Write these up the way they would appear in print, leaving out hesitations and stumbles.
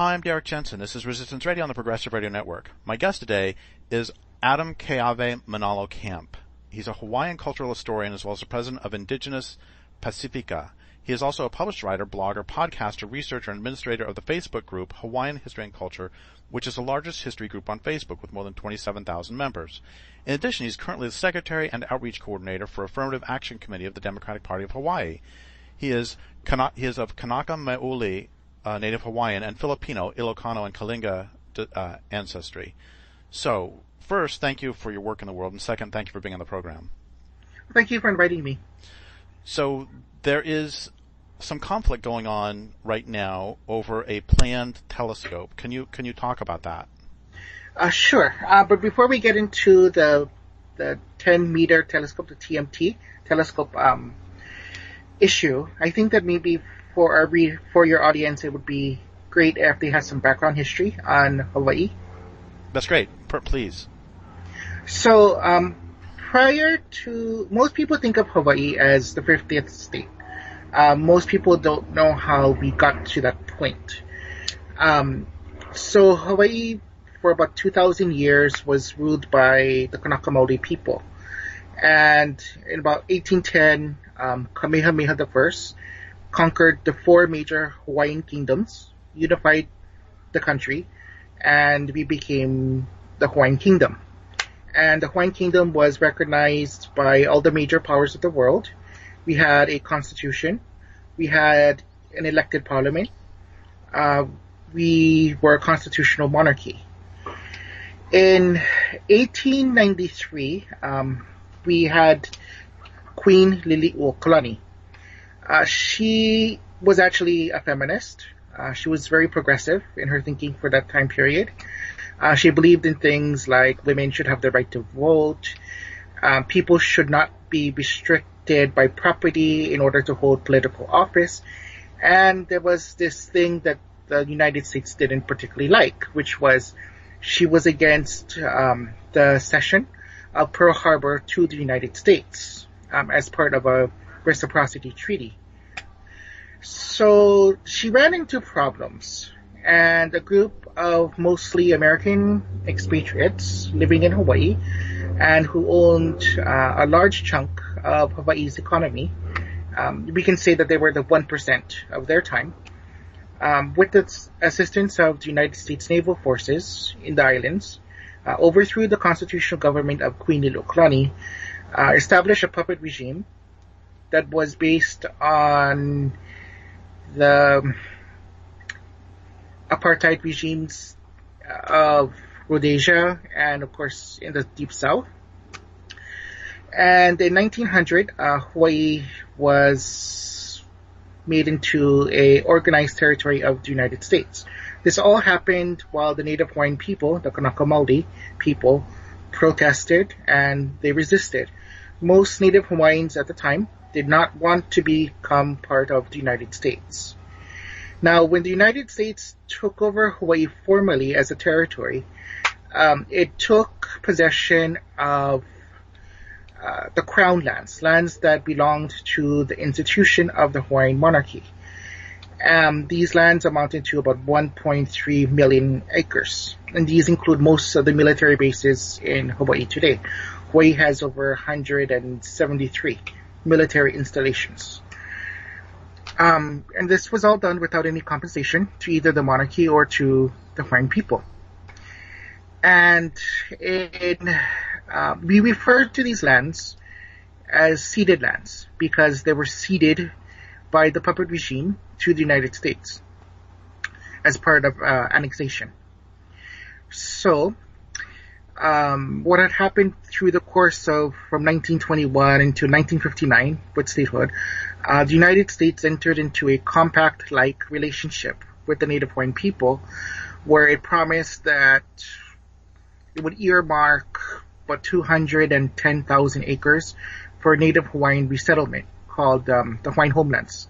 Hi, I'm Derrick Jensen. This is Resistance Radio on the Progressive Radio Network. My guest today is Adam Keawe Manalo-Camp. He's a Hawaiian cultural historian as well as the president of Indigenous Pacifica. He is also a published writer, blogger, podcaster, researcher, and administrator of the Facebook group Hawaiian History and Culture, which is the largest history group on Facebook with more than 27,000 members. In addition, he's currently the secretary and outreach coordinator for Affirmative Action Committee of the Democratic Party of Hawaii. He is of Kanaka Maoli, Native Hawaiian, and Filipino, Ilocano, and Kalinga ancestry. So, first, thank you for your work in the world, and second, thank you for being on the program. Thank you for inviting me. So, there is some conflict going on right now over a planned telescope. Can you talk about that? Sure. But before we get into the 10-meter telescope, the TMT telescope issue, I think that maybe for your audience, it would be great if they had some background history on Hawaii. That's great. Please. So, prior to, most people think of Hawaii as the 50th state. Most people don't know how we got to that point. So Hawaii, for about 2,000 years, was ruled by the Kanaka Maoli people. And in about 1810, Kamehameha I conquered the four major Hawaiian kingdoms, unified the country, and we became the Hawaiian Kingdom. And the Hawaiian Kingdom was recognized by all the major powers of the world. We had a constitution. We had an elected parliament. We were a constitutional monarchy. In 1893, we had Queen Liliuokalani. She was actually a feminist. She was very progressive in her thinking for that time period. She believed in things like women should have the right to vote. People should not be restricted by property in order to hold political office. And there was this thing that the United States didn't particularly like, which was she was against the cession of Pearl Harbor to the United States as part of a reciprocity treaty. So she ran into problems, and a group of mostly American expatriates living in Hawaii and who owned a large chunk of Hawaii's economy, we can say that they were the 1% of their time, with the assistance of the United States Naval Forces in the islands, overthrew the constitutional government of Queen Liliuokalani, established a puppet regime that was based on the apartheid regimes of Rhodesia and, of course, in the Deep South. And in 1900, Hawaii was made into a organized territory of the United States. This all happened while the native Hawaiian people, the Kanaka Maoli people, protested and they resisted. Most native Hawaiians at the time did not want to become part of the United States. Now, when the United States took over Hawaii formally as a territory, it took possession of the crown lands that belonged to the institution of the Hawaiian monarchy. These lands amounted to about 1.3 million acres, and these include most of the military bases in Hawaii today. Hawaii has over 173 military installations. And this was all done without any compensation to either the monarchy or to the Hawaiian people. And we refer to these lands as ceded lands because they were ceded by the puppet regime to the United States as part of annexation. So, what had happened through the course of from 1921 into 1959 with statehood, the United States entered into a compact-like relationship with the Native Hawaiian people where it promised that it would earmark about 210,000 acres for Native Hawaiian resettlement called the Hawaiian homelands.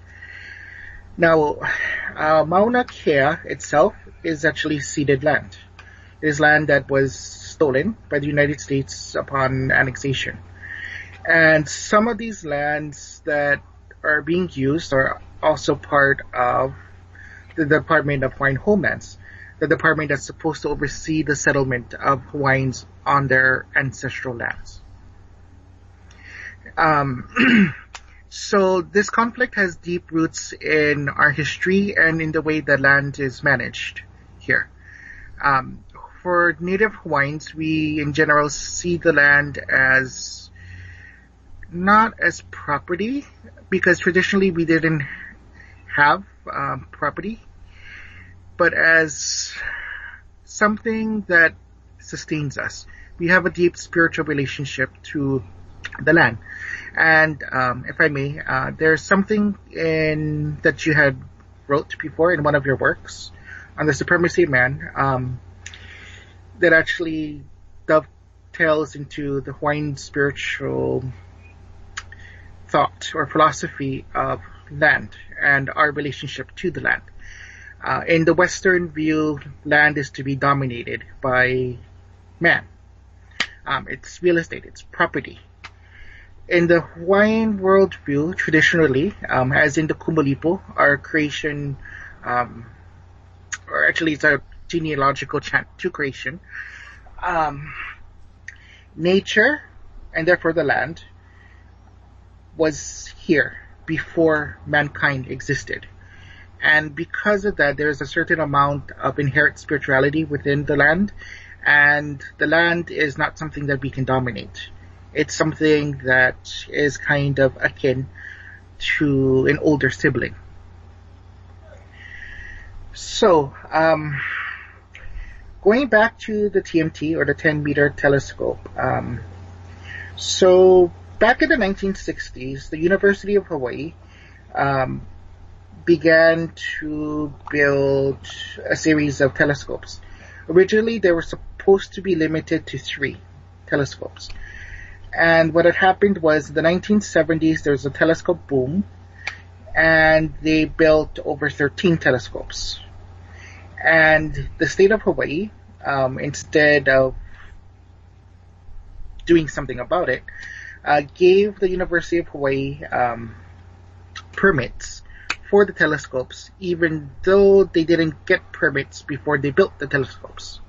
Now, Mauna Kea itself is actually ceded land. It is land that was stolen by the United States upon annexation. And some of these lands that are being used are also part of the Department of Hawaiian Homelands. the department that's supposed to oversee the settlement of Hawaiians on their ancestral lands. So this conflict has deep roots in our history and in the way the land is managed here. For Native Hawaiians, we in general see the land as not as property, because traditionally we didn't have property, but as something that sustains us. We have a deep spiritual relationship to the land. And if I may, there's something that you had wrote before in one of your works on the supremacy of man that actually dovetails into the Hawaiian spiritual thought or philosophy of land and our relationship to the land. In the Western view, land is to be dominated by man. It's real estate, it's property. In the Hawaiian worldview, traditionally, as in the Kumulipo, our creation, or actually it's a genealogical chant to creation, nature, and therefore the land, was here before mankind existed. And because of that, there's a certain amount of inherent spirituality within the land, and the land is not something that we can dominate. It's something that is kind of akin to an older sibling. So, going back to the TMT, or the 10-meter telescope. So, back in the 1960s, the University of Hawaii began to build a series of telescopes. Originally, they were supposed to be limited to 3 telescopes. And what had happened was in the 1970s, there was a telescope boom, and they built over 13 telescopes. And the state of Hawaii, instead of doing something about it, gave the University of Hawaii permits for the telescopes, even though they didn't get permits before they built the telescopes.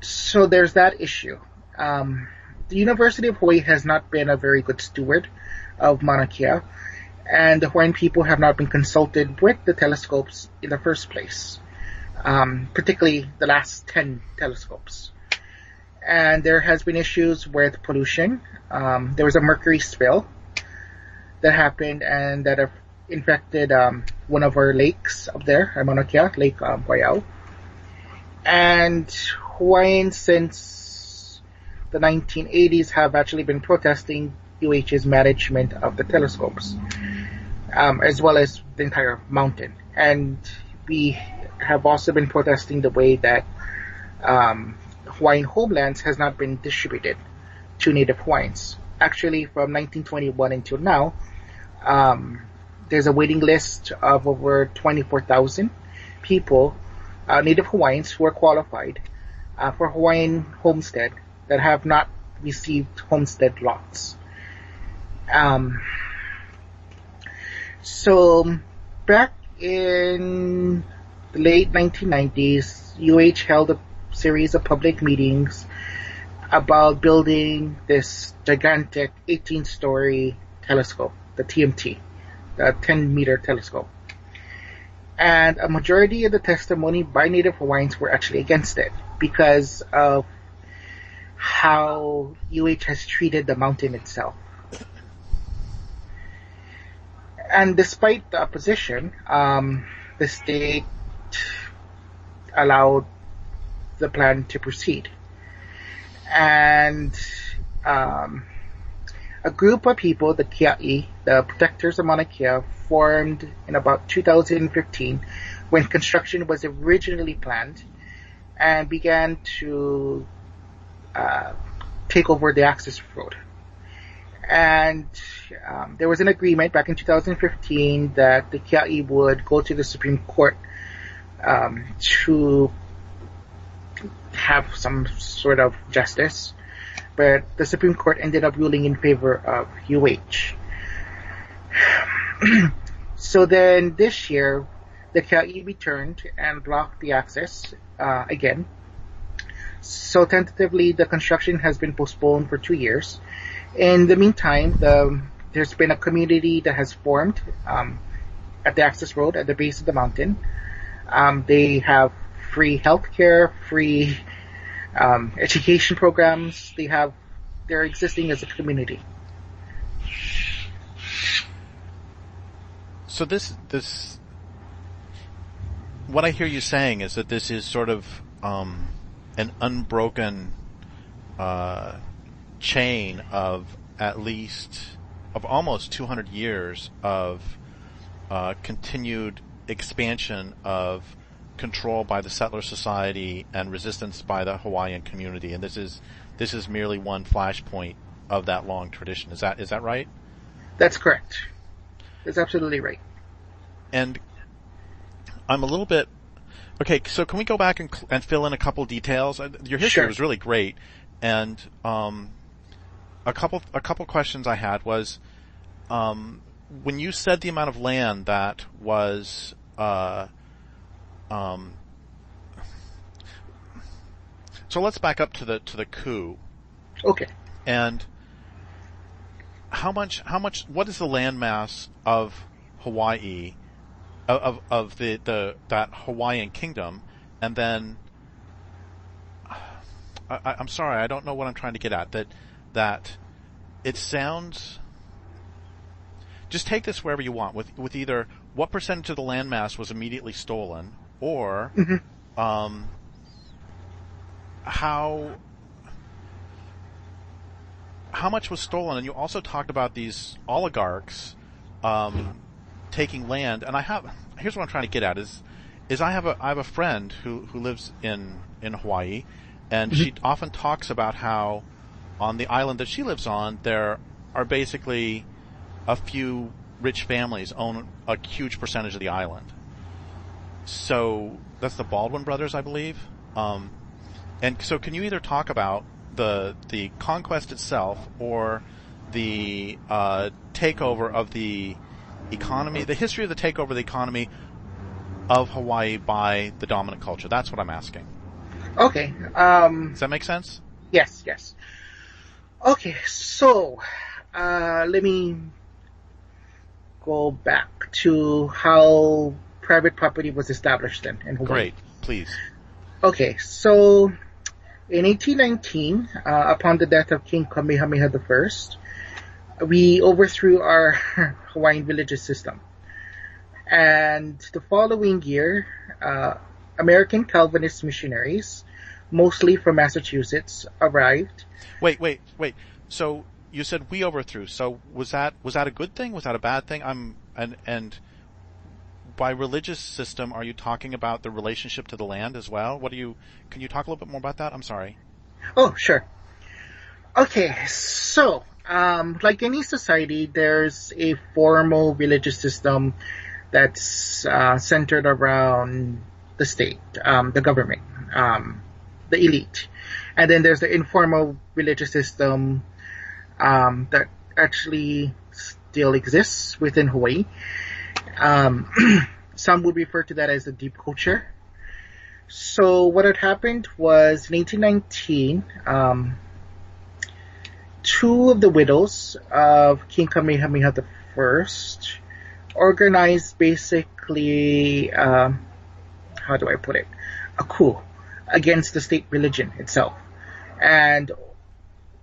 So there's that issue. The University of Hawaii has not been a very good steward of Mauna Kea, and the Hawaiian people have not been consulted with the telescopes in the first place, particularly the last 10 telescopes. And there has been issues with pollution. There was a mercury spill that happened and that have infected one of our lakes up there, Mauna Kea, Lake Waiau. And Hawaiians since the 1980s have actually been protesting UH's management of the telescopes, as well as the entire mountain. And we have also been protesting the way that Hawaiian homelands has not been distributed to Native Hawaiians. Actually, from 1921 until now, there's a waiting list of over 24,000 people, Native Hawaiians who are qualified for Hawaiian homestead that have not received homestead lots. So back in the late 1990s, UH held a series of public meetings about building this gigantic 18-story telescope, the TMT, the 10-meter telescope. And a majority of the testimony by Native Hawaiians were actually against it because of how UH has treated the mountain itself. And despite the opposition, the state allowed the plan to proceed. And a group of people, the Keawe, the protectors of Mauna Kea, formed in about 2015 when construction was originally planned and began to take over the access road. And there was an agreement back in 2015 that the Keawe would go to the Supreme Court to have some sort of justice, but the Supreme Court ended up ruling in favor of UH. So then this year, the Keawe returned and blocked the access again. So tentatively, the construction has been postponed for 2 years. In the meantime, there's been a community that has formed at the access road at the base of the mountain. They have free healthcare, free education programs. They're existing as a community. So what I hear you saying is that this is sort of an unbroken chain of almost 200 years of continued expansion of control by the settler society and resistance by the Hawaiian community, and this is merely one flashpoint of that long tradition. Is that right? That's correct. That's absolutely right. And I'm a little bit okay. So can we go back and fill in a couple details? Your history was really great, and a couple questions I had was when you said the amount of land that was so let's back up to the coup. Okay. And how much what is the landmass of Hawaii of that Hawaiian kingdom? And then I'm sorry, I don't know what I'm trying to get at. That it sounds. Just take this wherever you want with either what percentage of the landmass was immediately stolen, or how much was stolen. And you also talked about these oligarchs taking land. And here's what I'm trying to get at is I have a friend who lives in Hawaii, and she often talks about how on the island that she lives on there are basically a few rich families own a huge percentage of the island. So that's the Baldwin brothers, I believe. And so can you either talk about the conquest itself or the takeover of the economy, the history of the takeover of the economy of Hawaii by the dominant culture? That's what I'm asking. Okay. Does that make sense? Yes. Okay, so let me go back to how private property was established in Hawaii. Great, please. Okay, so in 1819, upon the death of King Kamehameha I, we overthrew our Hawaiian religious system. And the following year, American Calvinist missionaries, mostly from Massachusetts, arrived. Wait. So you said we overthrew. So was that a good thing? Was that a bad thing? And by religious system, are you talking about the relationship to the land as well? Can you talk a little bit more about that? I'm sorry. Oh, sure. Okay, so, like any society, there's a formal religious system that's centered around the state, the government, the elite. And then there's the informal religious system that actually still exists within Hawaii. Some would refer to that as the deep culture. So what had happened was in 1819, two of the widows of King Kamehameha I organized basically, how do I put it, a coup against the state religion itself, and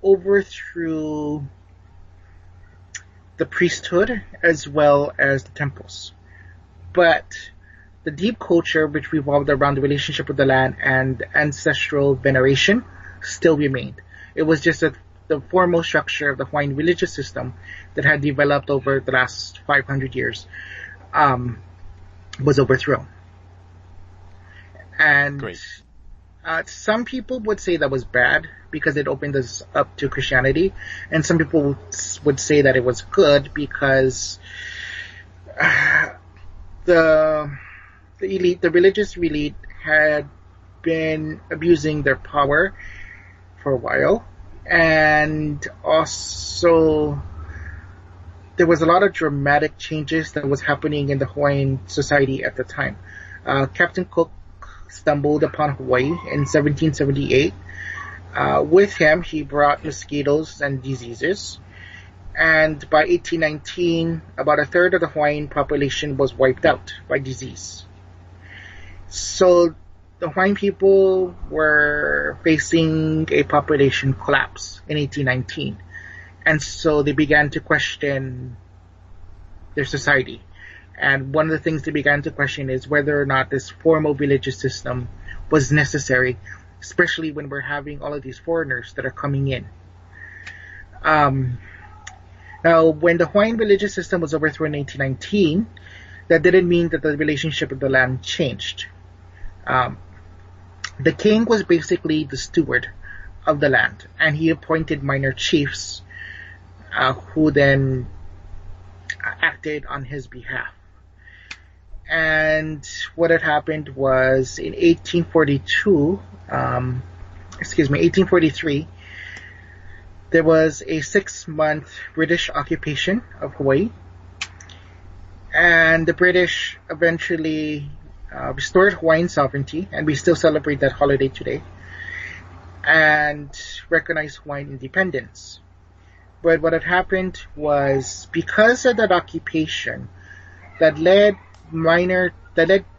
overthrew the priesthood as well as the temples. But the deep culture, which revolved around the relationship with the land and ancestral veneration, still remained. It was just that the formal structure of the Hawaiian religious system that had developed over the last 500 years was overthrown. And Great. Some people would say that was bad because it opened us up to Christianity, and some people would say that it was good because the elite, the religious elite, had been abusing their power for a while, and also there was a lot of dramatic changes that was happening in the Hawaiian society at the time. Captain Cook stumbled upon Hawaii in 1778. With him, he brought mosquitoes and diseases. And by 1819, about a third of the Hawaiian population was wiped out by disease. So the Hawaiian people were facing a population collapse in 1819. And so they began to question their society. And one of the things they began to question is whether or not this formal religious system was necessary, especially when we're having all of these foreigners that are coming in. Now, when the Hawaiian religious system was overthrown in 1819, that didn't mean that the relationship of the land changed. The king was basically the steward of the land, and he appointed minor chiefs who then acted on his behalf. And what had happened was in 1843, there was a 6-month British occupation of Hawaii, and the British eventually restored Hawaiian sovereignty, and we still celebrate that holiday today, and recognized Hawaiian independence. But what had happened was, because of that occupation, that led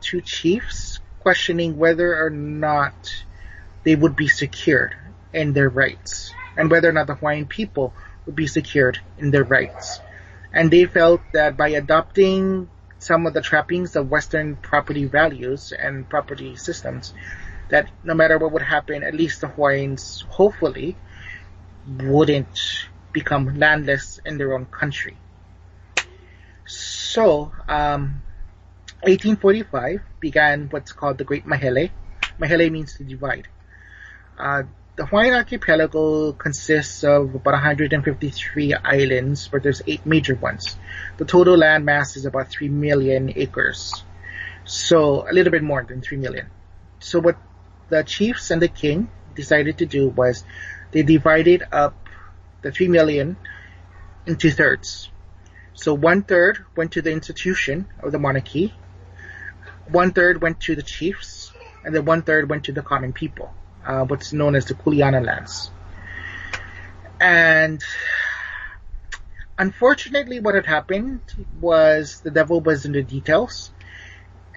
to chiefs questioning whether or not they would be secured in their rights, and whether or not the Hawaiian people would be secured in their rights. And they felt that by adopting some of the trappings of Western property values and property systems, that no matter what would happen, at least the Hawaiians hopefully wouldn't become landless in their own country. So, 1845 began what's called the Great Mahele. Mahele means to divide. The Hawaiian archipelago consists of about 153 islands, but there's 8 major ones. The total land mass is about 3 million acres. So a little bit more than 3 million. So what the chiefs and the king decided to do was they divided up the 3 million into thirds. So 1/3 went to the institution of the monarchy, 1/3 went to the chiefs, and then 1/3 went to the common people. What's known as the Kuleana lands. And unfortunately, what had happened was the devil was in the details,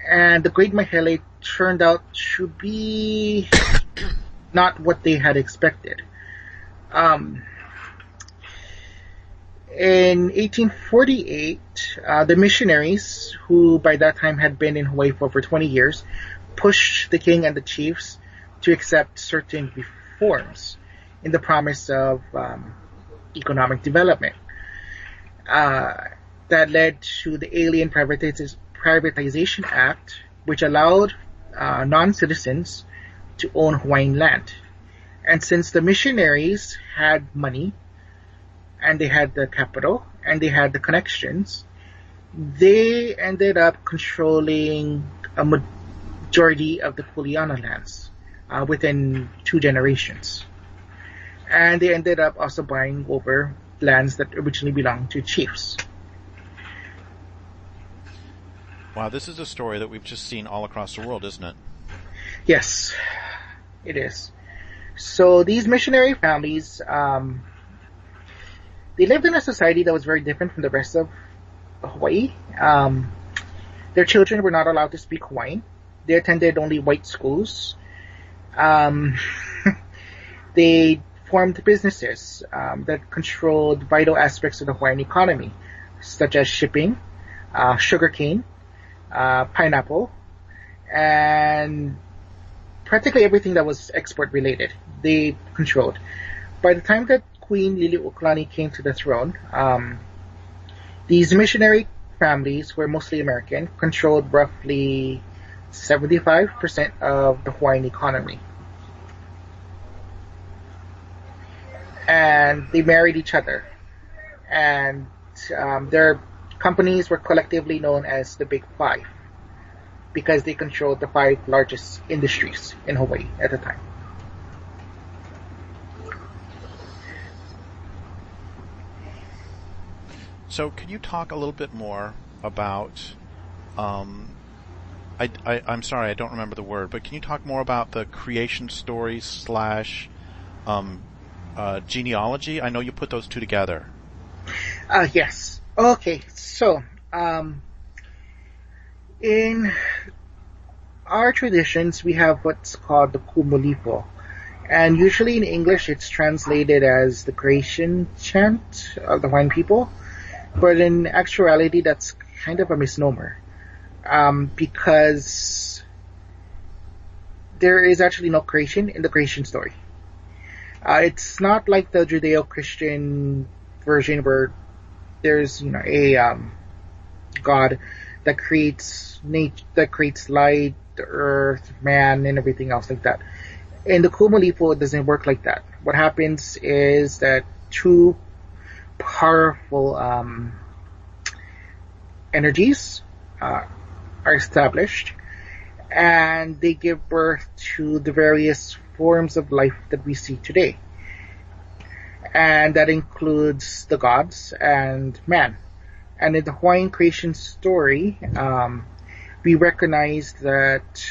and the Great Mahele turned out to be not what they had expected. In 1848, the missionaries, who by that time had been in Hawaii for over 20 years, pushed the king and the chiefs to accept certain reforms in the promise of economic development. That led to the Alien Privatization Act, which allowed non-citizens to own Hawaiian land. And since the missionaries had money, and they had the capital, and they had the connections, they ended up controlling a majority of the Kuleana lands within 2 generations. And they ended up also buying over lands that originally belonged to chiefs. Wow, this is a story that we've just seen all across the world, isn't it? Yes, it is. So these missionary families, they lived in a society that was very different from the rest of Hawaii. Their children were not allowed to speak Hawaiian. They attended only white schools. They formed businesses that controlled vital aspects of the Hawaiian economy, such as shipping, sugarcane, pineapple, and practically everything that was export related, they controlled. By the time that Queen Liliuokalani came to the throne, these missionary families, who were mostly American, controlled roughly 75% of the Hawaiian economy. And they married each other. And their companies were collectively known as the Big Five, because they controlled the 5 largest industries in Hawaii at the time. So can you talk a little bit more about, um, I'm sorry, I don't remember the word, but can you talk more about the creation story slash um, genealogy? I know you put those two together. Yes. Okay. So, in our traditions, we have what's called the kumulipo. And usually in English, it's translated as the creation chant of the Hawaiian people. But in actuality, that's kind of a misnomer. Because there is actually no creation in the creation story. It's not like the Judeo-Christian version where there's, a God that creates that creates light, the earth, man, and everything else like that. In the Kumulipo, it doesn't work like that. What happens is that two powerful energies are established, and they give birth to the various forms of life that we see today. And that includes the gods and man. And in the Hawaiian creation story, we recognize that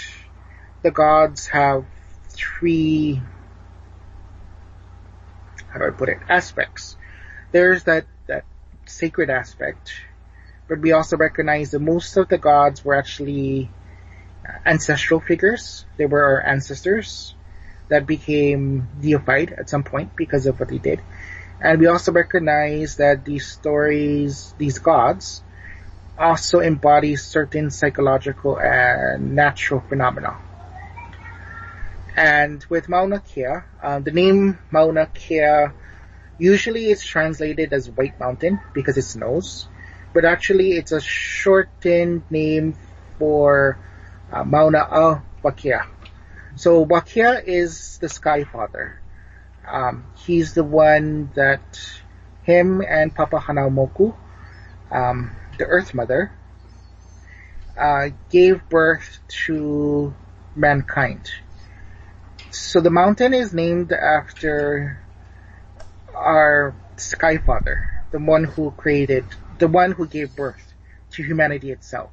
the gods have three, how do I put it, aspects. There's that sacred aspect, but we also recognize that most of the gods were actually ancestral figures. They were our ancestors that became deified at some point because of what they did. And we also recognize that these stories, these gods, also embody certain psychological and natural phenomena. And with Mauna Kea, the name Mauna Kea usually is translated as White Mountain because it snows, but actually it's a shortened name for Mauna Wakea. So Wakea is the Sky Father. He's the one that him and Papa Hanaumoku, the Earth Mother, gave birth to mankind. So the mountain is named after our Sky Father, the one who gave birth to humanity itself.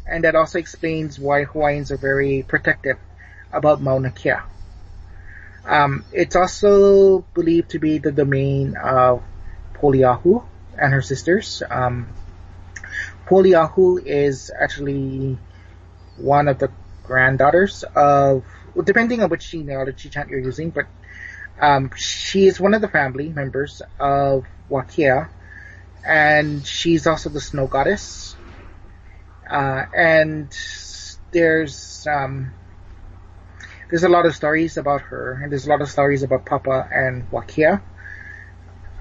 And that also explains why Hawaiians are very protective about Mauna Kea. It's also believed to be the domain of Poliahu and her sisters. Poliahu is actually one of the granddaughters of, depending on which genealogy chant you're using, but she is one of the family members of Wakea, and she's also the snow goddess. And there's a lot of stories about her, and there's a lot of stories about Papa and Wakea,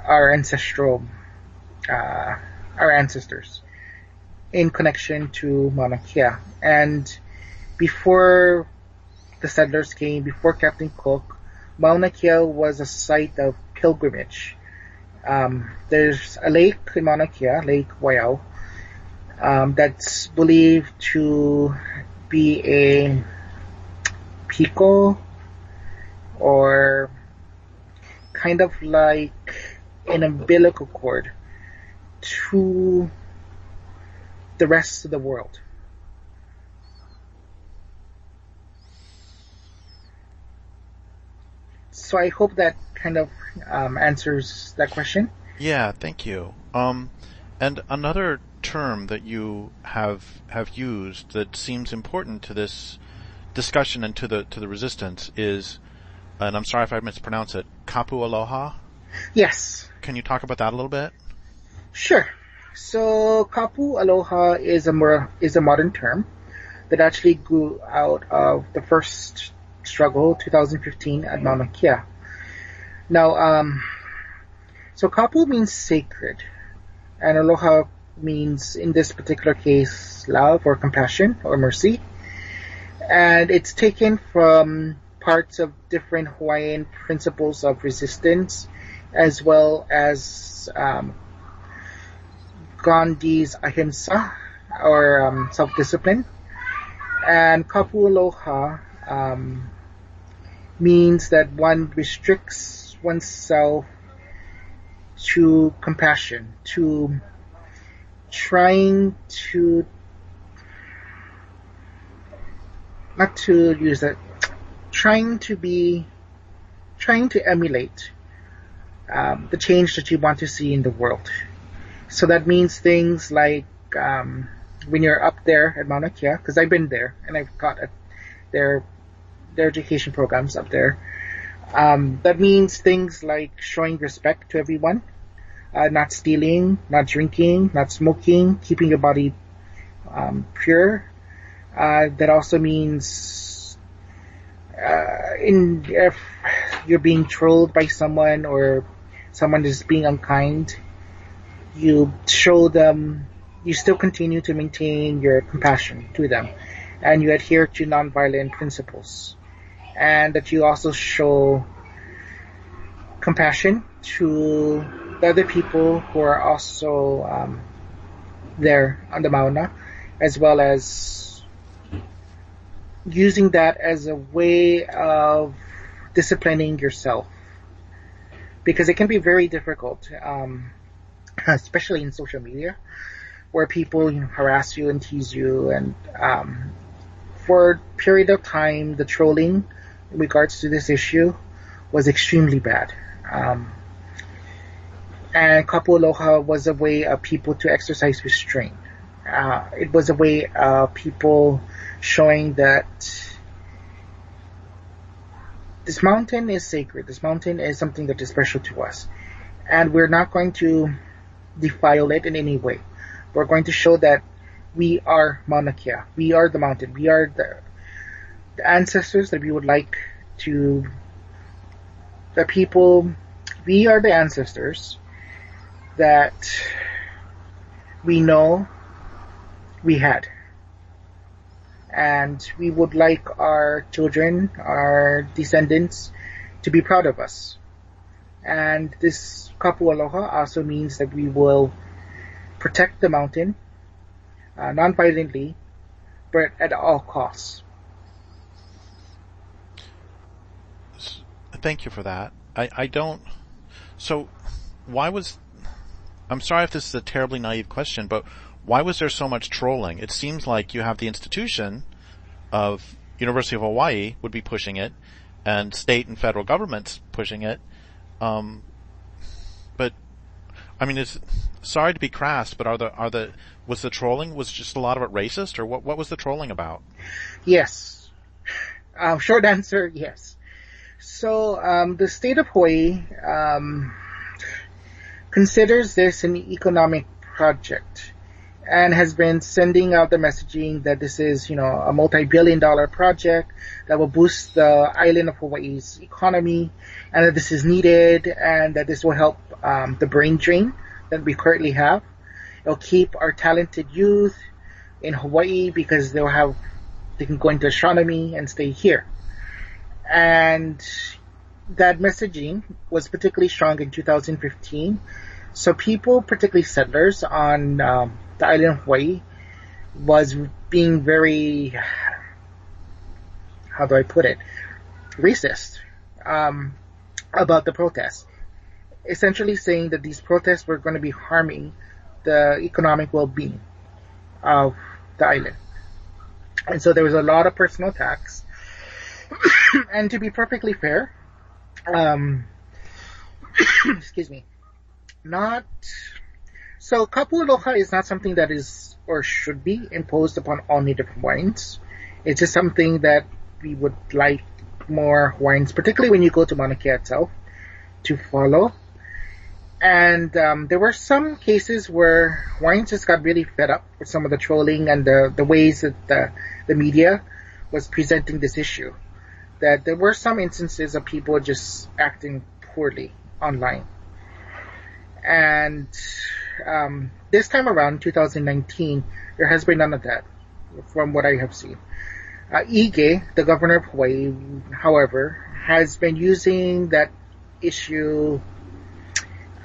our ancestors, in connection to Mauna Kea. And before the settlers came, before Captain Cook, Mauna Kea was a site of pilgrimage. There's a lake in Mauna Kea, Lake Waiau, that's believed to be a piko, or kind of like an umbilical cord to the rest of the world. So I hope that kind of answers that question. Yeah, thank you. And another term that you have used that seems important to this discussion and to the resistance is, and I'm sorry if I mispronounce it, kapu aloha? Yes. Can you talk about that a little bit? Sure. So kapu aloha is a modern term that actually grew out of the first struggle, 2015, at Mauna Kea. Now, so kapu means sacred, and aloha means, in this particular case, love or compassion or mercy. And it's taken from parts of different Hawaiian principles of resistance, as well as Gandhi's ahimsa, or self-discipline. And kapu aloha means that one restricts oneself to compassion, to trying to, not to use that, trying to emulate the change that you want to see in the world. So that means things like when you're up there at Mauna Kea, because I've been there and I've taught at their education programs up there. That means things like showing respect to everyone, not stealing, not drinking, not smoking, keeping your body pure. That also means if you're being trolled by someone or someone is being unkind, you show them, you still continue to maintain your compassion to them, and you adhere to nonviolent principles, and that you also show compassion to the other people who are also there on the Mauna, as well as using that as a way of disciplining yourself, because it can be very difficult, especially in social media, where people harass you and tease you, and for a period of time, the trolling in regards to this issue was extremely bad. And Kapu Aloha was a way of people to exercise restraint. It was a way of people showing that this mountain is sacred. This mountain is something that is special to us. And we're not going to defile it in any way. We're going to show that we are Mauna Kea. We are the mountain. We are the ancestors that we would like to, the people, we are the ancestors that we know we had. And we would like our children, our descendants, to be proud of us. And this Kapu Aloha also means that we will protect the mountain, non-violently, but at all costs. Thank you for that. I don't, so why was, I'm sorry if this is a terribly naive question, but why was there so much trolling? It seems like you have the institution of University of Hawaii would be pushing it, and state and federal governments pushing it. But I mean, it's sorry to be crass, but was the trolling, was just a lot of it racist, or what was the trolling about? Yes. Short answer, yes. So the state of Hawaii considers this an economic project, and has been sending out the messaging that this is, a multi-billion-dollar project that will boost the island of Hawaii's economy, and that this is needed, and that this will help the brain drain that we currently have. It'll keep our talented youth in Hawaii because they can go into astronomy and stay here. And that messaging was particularly strong in 2015. So people, particularly settlers on the island of Hawaii, was being very, how do I put it, racist about the protests. Essentially saying that these protests were going to be harming the economic well-being of the island. And so there was a lot of personal attacks. And to be perfectly fair, excuse me, so Kapu Aloha is not something that is or should be imposed upon all Native Hawaiians. It's just something that we would like more Hawaiians, particularly when you go to Mauna Kea itself, to follow. And there were some cases where Hawaiians just got really fed up with some of the trolling and the ways that the media was presenting this issue. That there were some instances of people just acting poorly online. And this time around, 2019, there has been none of that, from what I have seen. Ige, the governor of Hawaii, however, has been using that issue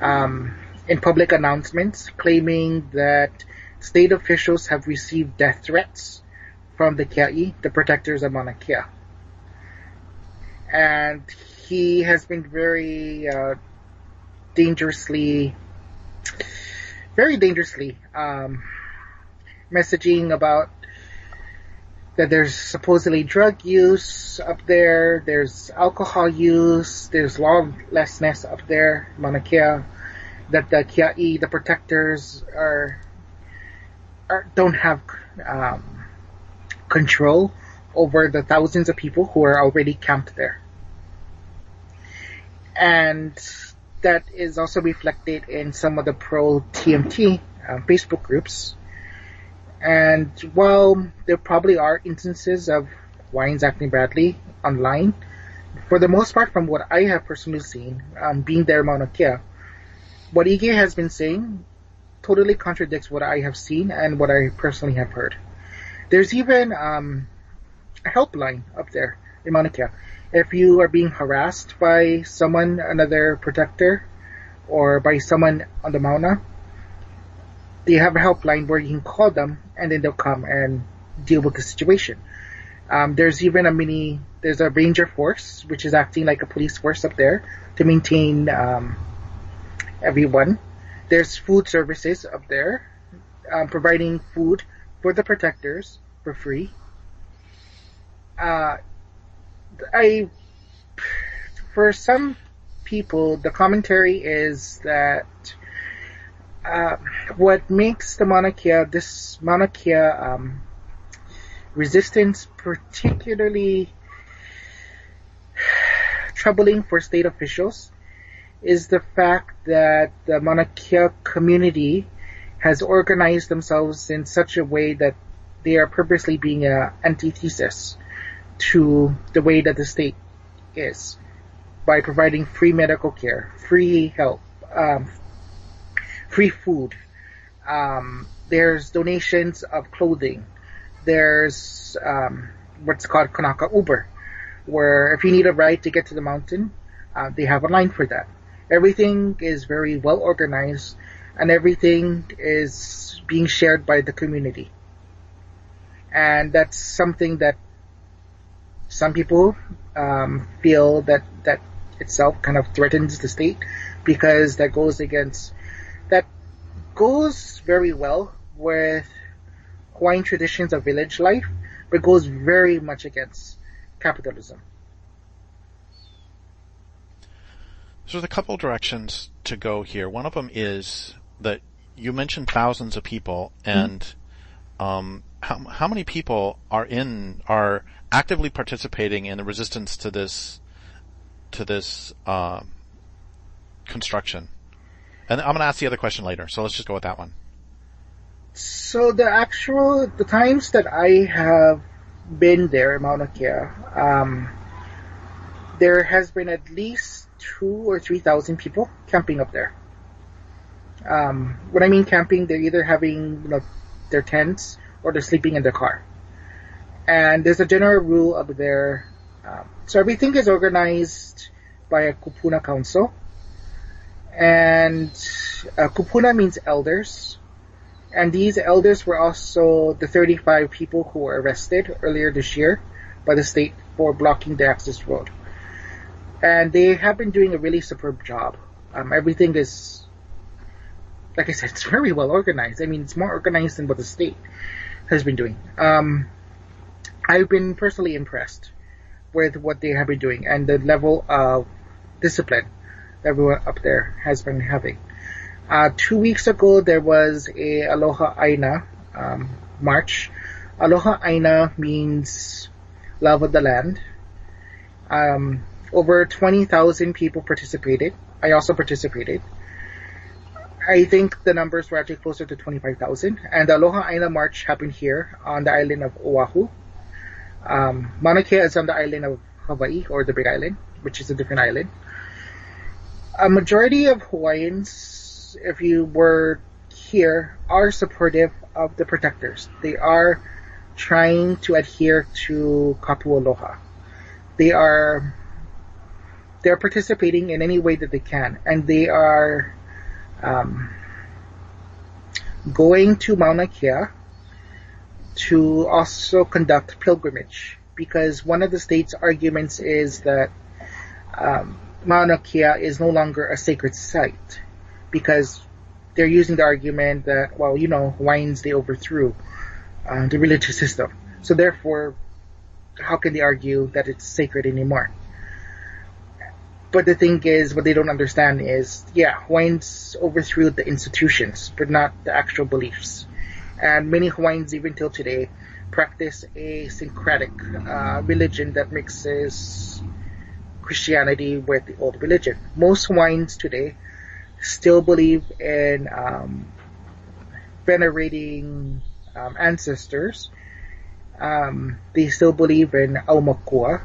in public announcements, claiming that state officials have received death threats from the Keawe, the protectors of Mauna Kea. And he has been very dangerously, very dangerously, messaging about that there's supposedly drug use up there, there's alcohol use, there's lawlessness up there, Mauna Kea, that the Keawe, the protectors, don't have control over the thousands of people who are already camped there. And that is also reflected in some of the pro-TMT Facebook groups. And while there probably are instances of Hawaiians acting badly online, for the most part, from what I have personally seen, being there in Mauna Kea, what Ige has been saying totally contradicts what I have seen and what I personally have heard. There's even a helpline up there in Mauna Kea. If you are being harassed by someone, another protector, or by someone on the Mauna, they have a helpline where you can call them and then they'll come and deal with the situation. There's even there's a ranger force, which is acting like a police force up there to maintain everyone. There's food services up there, providing food for the protectors for free. For some people, the commentary is that what makes the Mauna Kea resistance particularly troubling for state officials is the fact that the Mauna Kea community has organized themselves in such a way that they are purposely being an antithesis to the way that the state is, by providing free medical care, free help, free food. There's donations of clothing. There's what's called Kanaka Uber, where if you need a ride to get to the mountain, they have a line for that. Everything is very well organized, and everything is being shared by the community. And that's something that some people feel that itself kind of threatens the state, because that goes very well with Hawaiian traditions of village life, but goes very much against capitalism. So there's a couple directions to go here. One of them is that you mentioned thousands of people, and how many people are actively participating in the resistance to this construction? And I'm going to ask the other question later, so let's just go with that one. So the times that I have been there in Mauna Kea, there has been at least 2,000 or 3,000 people camping up there. When I mean camping, they're either having their tents or they're sleeping in their car. And there's a general rule up there. So everything is organized by a kupuna council. And kupuna means elders. And these elders were also the 35 people who were arrested earlier this year by the state for blocking the access road. And they have been doing a really superb job. Everything is, like I said, it's very well organized. I mean, it's more organized than what the state has been doing. I've been personally impressed with what they have been doing and the level of discipline everyone up there has been having. 2 weeks ago, there was a Aloha Aina march. Aloha Aina means love of the land. Over 20,000 people participated. I also participated. I think the numbers were actually closer to 25,000. And the Aloha Aina march happened here on the island of Oahu. Mauna Kea is on the island of Hawaii, or the Big Island, which is a different island. A majority of Hawaiians, if you were here, are supportive of the protectors. They are trying to adhere to kapu aloha. They're participating in any way that they can, and they are going to Mauna Kea to also conduct pilgrimage, because one of the state's arguments is that Mauna Kea is no longer a sacred site because they're using the argument that, well, Hawaiians, they overthrew the religious system. So therefore, how can they argue that it's sacred anymore? But the thing is, what they don't understand is, Hawaiians overthrew the institutions, but not the actual beliefs. And many Hawaiians, even till today, practice a syncretic religion that mixes Christianity with the old religion. Most Hawaiians today still believe in venerating ancestors. They still believe in aumakua,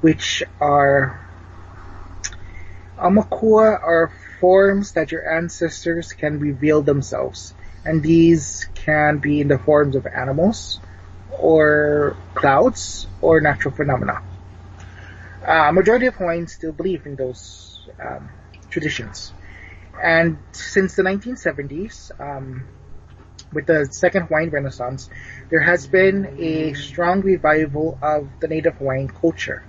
which are forms that your ancestors can reveal themselves, and these can be in the forms of animals or clouds or natural phenomena. Majority of Hawaiians still believe in those traditions. And since the 1970s, with the Second Hawaiian Renaissance, there has been a strong revival of the Native Hawaiian culture.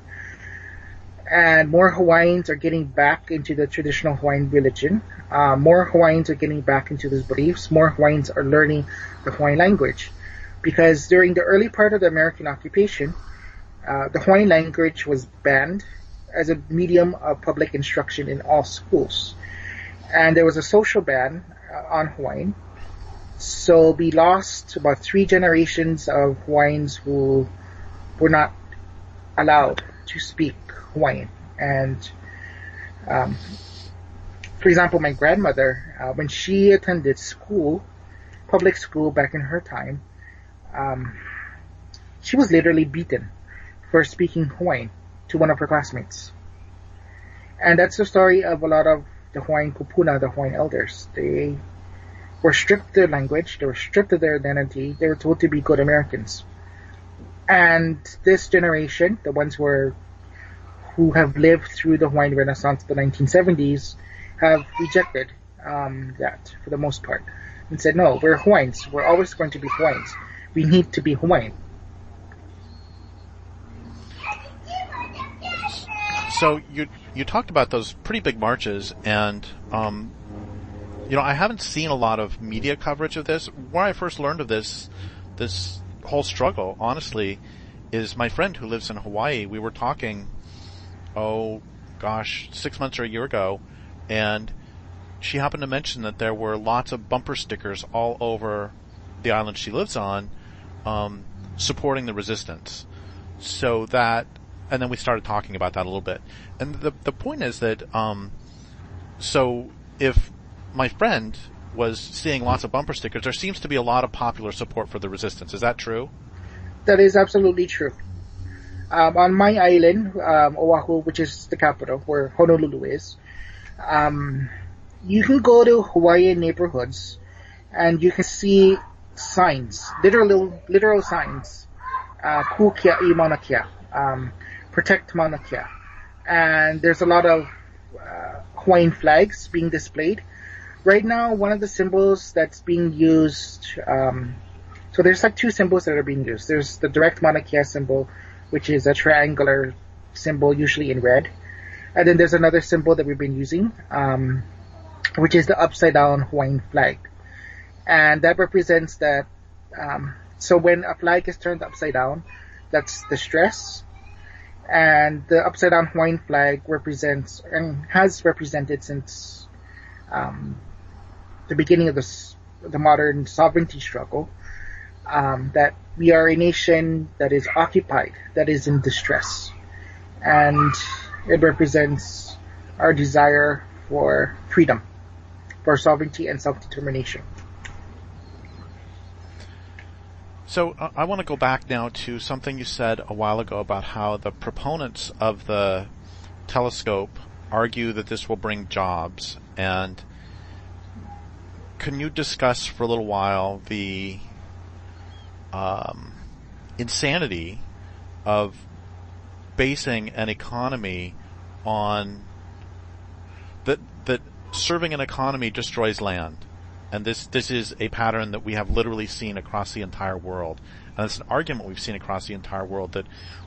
And more Hawaiians are getting back into the traditional Hawaiian religion. More Hawaiians are getting back into those beliefs. More Hawaiians are learning the Hawaiian language. Because during the early part of the American occupation, the Hawaiian language was banned as a medium of public instruction in all schools. And there was a social ban on Hawaiian. So we lost about 3 generations of Hawaiians who were not allowed to speak Hawaiian. And for example, my grandmother, when she attended school, public school back in her time, she was literally beaten for speaking Hawaiian to one of her classmates. And that's the story of a lot of the Hawaiian kupuna, the Hawaiian elders. They were stripped of their language, they were stripped of their identity, they were told to be good Americans. And this generation, the ones who have lived through the Hawaiian Renaissance, the 1970s, have rejected that for the most part and said, no, we're Hawaiians. We're always going to be Hawaiians. We need to be Hawaiian. So you talked about those pretty big marches, and I haven't seen a lot of media coverage of this. Where I first learned of this whole struggle, honestly, is my friend who lives in Hawaii. We were talking, 6 months or a year ago, and she happened to mention that there were lots of bumper stickers all over the island she lives on, supporting the resistance. So that, and then we started talking about that a little bit. And the point is that, so if my friend was seeing lots of bumper stickers, there seems to be a lot of popular support for the resistance. Is that true? That is absolutely true. On my island, Oahu, which is the capital, where Honolulu is, you can go to Hawaiian neighborhoods and you can see signs, literal signs, Ku Keawe Mauna Kea, protect Mauna Kea. And there's a lot of Hawaiian flags being displayed. Right now, one of the symbols that's being used, so there's like 2 symbols that are being used. There's the direct Mauna Kea symbol, which is a triangular symbol, usually in red. And then there's another symbol that we've been using, which is the upside down Hawaiian flag. And that represents that, so when a flag is turned upside down, that's distress. And the upside down Hawaiian flag represents, and has represented since the beginning of the modern sovereignty struggle, that we are a nation that is occupied, that is in distress. And it represents our desire for freedom, for sovereignty and self-determination. So I want to go back now to something you said a while ago about how the proponents of the telescope argue that this will bring jobs. And can you discuss for a little while the insanity of basing an economy on that serving an economy destroys land? And this is a pattern that we have literally seen across the entire world. And it's an argument we've seen across the entire world that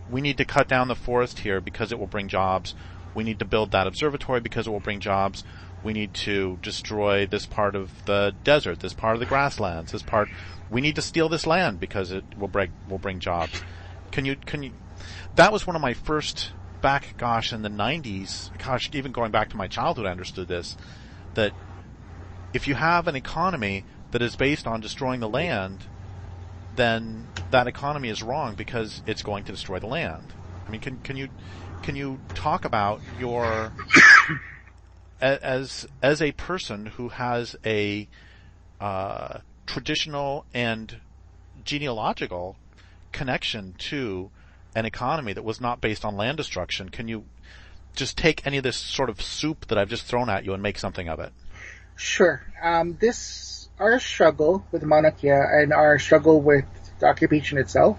we need to cut down the forest here because it will bring jobs, we need to build that observatory because it will bring jobs. We need to destroy this part of the desert, this part of the grasslands, this part. We need to steal this land because it will bring jobs. Can you? That was one of my first in the 90s. Even going back to my childhood, I understood this. That if you have an economy that is based on destroying the land, then that economy is wrong because it's going to destroy the land. I mean, can you talk about your as a person who has a traditional and genealogical connection to an economy that was not based on land destruction? Can you just take any of this sort of soup that I've just thrown at you and make something of it? Sure. Our struggle with Mauna Kea and our struggle with the occupation itself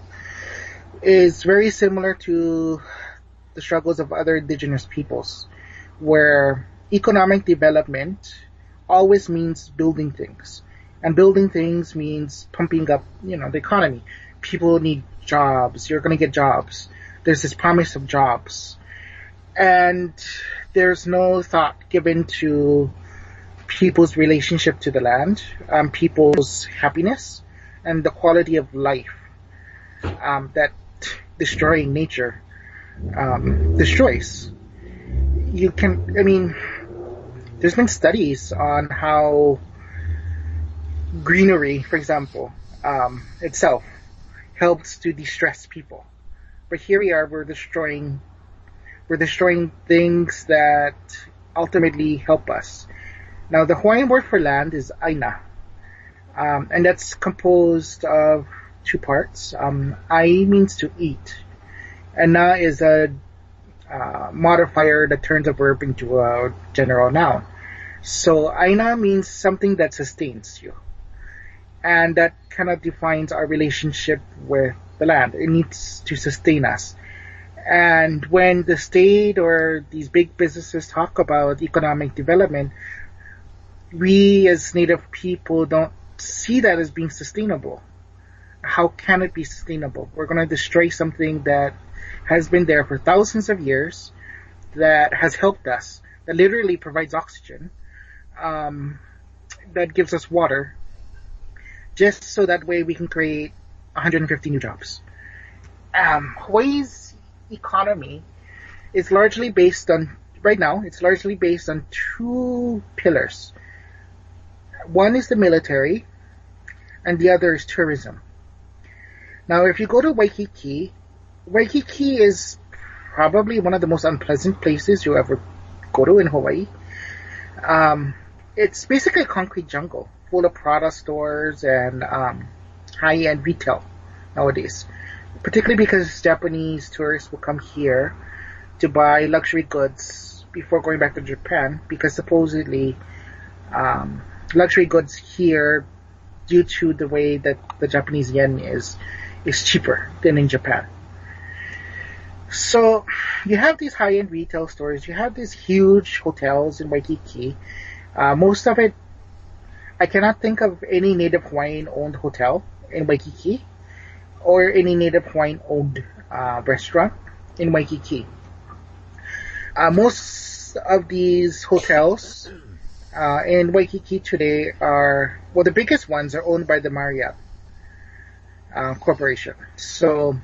is very similar to the struggles of other indigenous peoples, where economic development always means building things. And building things means pumping up, the economy. People need jobs. You're going to get jobs. There's this promise of jobs. And there's no thought given to people's relationship to the land, people's happiness, and the quality of life that destroying nature destroys. There's been studies on how greenery, for example, itself helps to de-stress people. But here we are, we're destroying things that ultimately help us. Now, the Hawaiian word for land is aina, and that's composed of two parts. Ai means to eat, and na is a modifier that turns a verb into a general noun. So aina means something that sustains you, and that kind of defines our relationship with the land. It needs to sustain us. And when the state or these big businesses talk about economic development, we as Native people don't see that as being sustainable. How can it be sustainable? We're going to destroy something that has been there for thousands of years, that has helped us, that literally provides oxygen, that gives us water, just so that way we can create 150 new jobs. Hawaii's economy is largely based on, right now, it's largely based on two pillars. One is the military, and the other is tourism. Now, if you go to Waikiki is probably one of the most unpleasant places you'll ever go to in Hawaii. It's basically a concrete jungle full of Prada stores and high-end retail nowadays, particularly because Japanese tourists will come here to buy luxury goods before going back to Japan, because supposedly luxury goods here, due to the way that the Japanese yen is cheaper than in Japan. So you have these high-end retail stores, you have these huge hotels in Waikiki. Most of it, I cannot think of any Native Hawaiian-owned hotel in Waikiki or any Native Hawaiian-owned restaurant in Waikiki. Most of these hotels in Waikiki today are, the biggest ones are owned by the Marriott Corporation. So,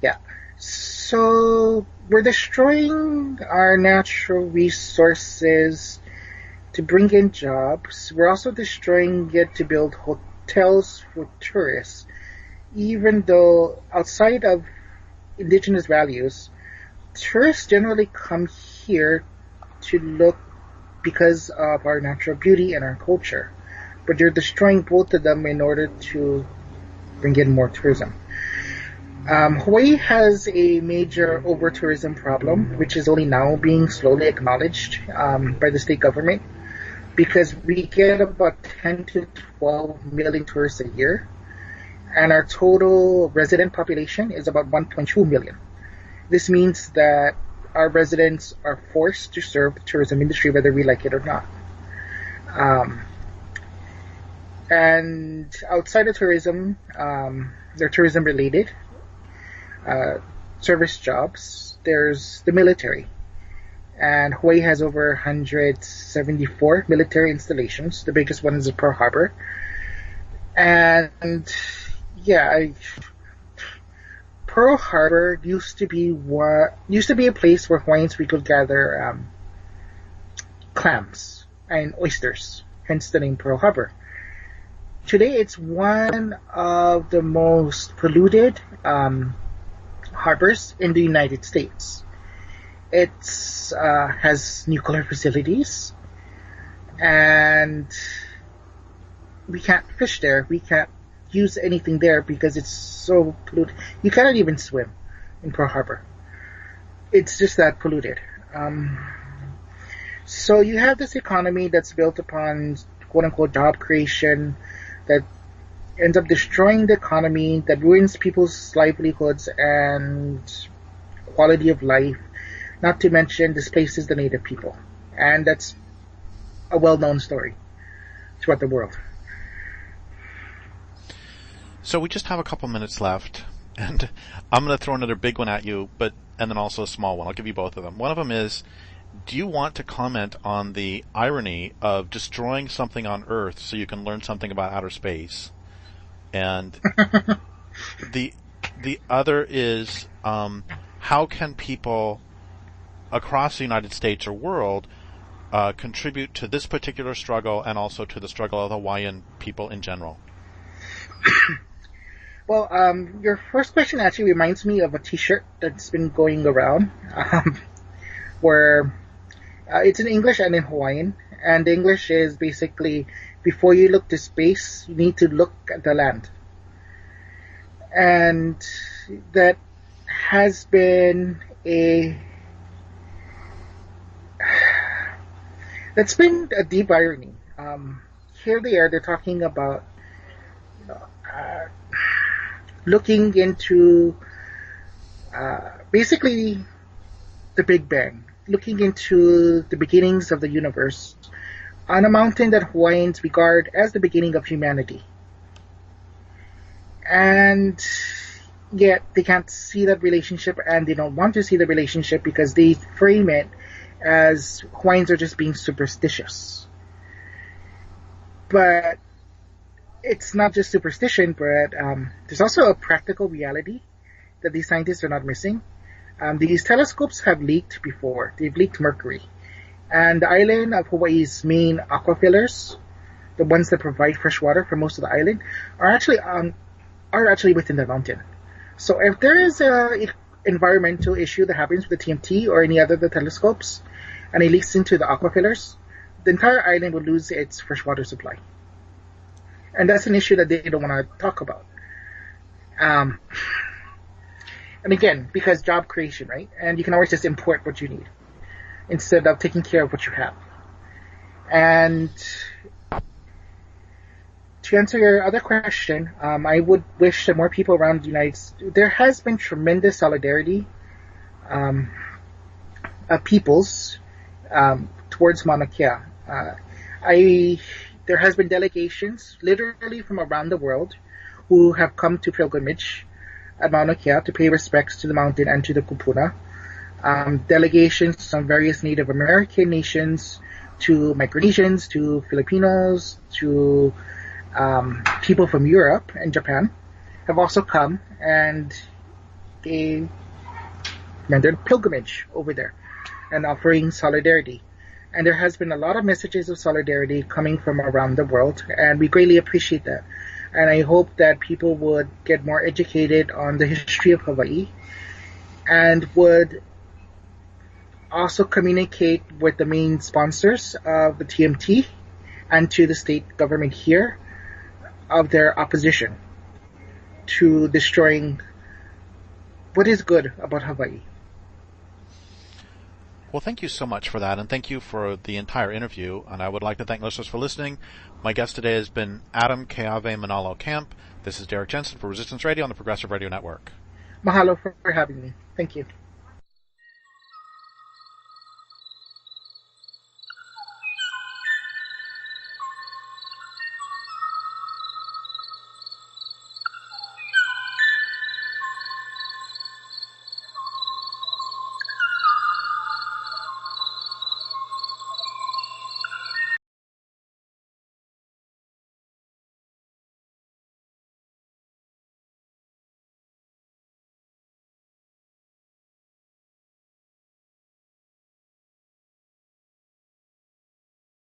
yeah. So, we're destroying our natural resources to bring in jobs. We're also destroying it to build hotels for tourists. Even though outside of indigenous values, tourists generally come here to look because of our natural beauty and our culture. But you're destroying both of them in order to bring in more tourism. Hawaii has a major over-tourism problem, which is only now being slowly acknowledged by the state government, because we get about 10 to 12 million tourists a year, and our total resident population is about 1.2 million. This means that our residents are forced to serve the tourism industry whether we like it or not. And outside of tourism, they're tourism related service jobs. There's the military. And Hawaii has over 174 military installations. The biggest one is Pearl Harbor. And yeah, Pearl Harbor used to be a place where Hawaiians we could gather clams and oysters, hence the name Pearl Harbor. Today, it's one of the most polluted harbors in the United States. It has nuclear facilities, and we can't fish there. We can't use anything there because it's so polluted. You cannot even swim in Pearl Harbor. It's just that polluted. So you have this economy that's built upon quote-unquote job creation that ends up destroying the economy, that ruins people's livelihoods and quality of life, not to mention displaces the native people. And that's a well-known story throughout the world. So we just have a couple minutes left, and I'm going to throw another big one at you, and then also a small one. I'll give you both of them. One of them is, do you want to comment on the irony of destroying something on Earth so you can learn something about outer space? And the other is, how can people across the United States or world contribute to this particular struggle and also to the struggle of the Hawaiian people in general? Well, your first question actually reminds me of a T-shirt that's been going around, where it's in English and in Hawaiian. And the English is basically, before you look to space, you need to look at the land. And that has been that's been a deep irony. Here they're talking about looking into basically the Big Bang, looking into the beginnings of the universe on a mountain that Hawaiians regard as the beginning of humanity. And yet they can't see that relationship, and they don't want to see the relationship because they frame it as Hawaiians are just being superstitious. But it's not just superstition, but there's also a practical reality that these scientists are not missing. These telescopes have leaked before. They've leaked mercury. And the island of Hawaii's main aquifers, the ones that provide fresh water for most of the island, are actually within the mountain. So if there is a environmental issue that happens with the TMT or any other of the telescopes, and it leaks into the aquifers, the entire island will lose its freshwater supply. And that's an issue that they don't want to talk about. And again, because job creation, right? And you can always just import what you need instead of taking care of what you have. And to answer your other question, I would wish that more people around the United States, there has been tremendous solidarity of peoples towards Mauna Kea. There has been delegations, literally from around the world, who have come to pilgrimage at Mauna Kea to pay respects to the mountain and to the kupuna. Delegations from various Native American nations, to Micronesians, to Filipinos, to people from Europe and Japan have also come, and they rendered pilgrimage over there and offering solidarity. And there has been a lot of messages of solidarity coming from around the world, and we greatly appreciate that. And I hope that people would get more educated on the history of Hawaii and would also communicate with the main sponsors of the TMT and to the state government here of their opposition to destroying what is good about Hawaii. Well, thank you so much for that, and thank you for the entire interview, and I would like to thank listeners for listening. My guest today has been Keawe Manalo-Camp. This is Derrick Jensen for Resistance Radio on the Progressive Radio Network. Mahalo for having me. Thank you.